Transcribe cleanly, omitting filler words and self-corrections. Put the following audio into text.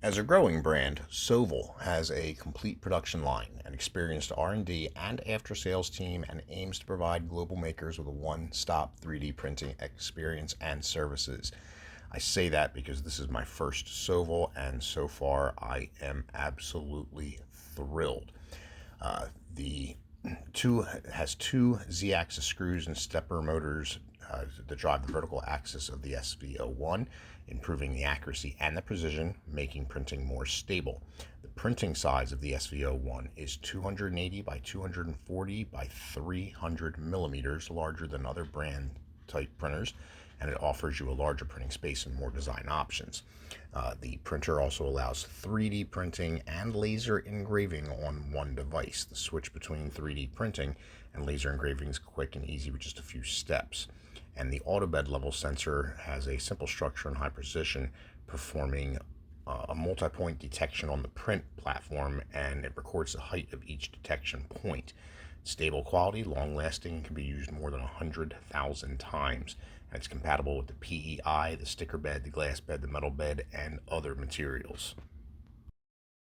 As a growing brand, Sovol has a complete production line, an experienced R&D and after-sales team, and aims to provide global makers with a one-stop 3D printing experience and services. I say that because this is my first Sovol, and so far I am absolutely thrilled. The two has two Z-axis screws and stepper motors that drive the vertical axis of the SV01, improving the accuracy and the precision, making printing more stable. The printing size of the SV01 is 280 by 240 by 300 millimeters, larger than other brand type printers, and it offers you a larger printing space and more design options. The printer also allows 3D printing and laser engraving on one device. The switch between 3D printing and laser engraving is quick and easy with just a few steps. And the auto bed level sensor has a simple structure and high precision, performing a multi-point detection on the print platform, and it records the height of each detection point. Stable quality, long-lasting, can be used more than 100,000 times, and it's compatible with the PEI, the sticker bed, the glass bed, the metal bed, and other materials.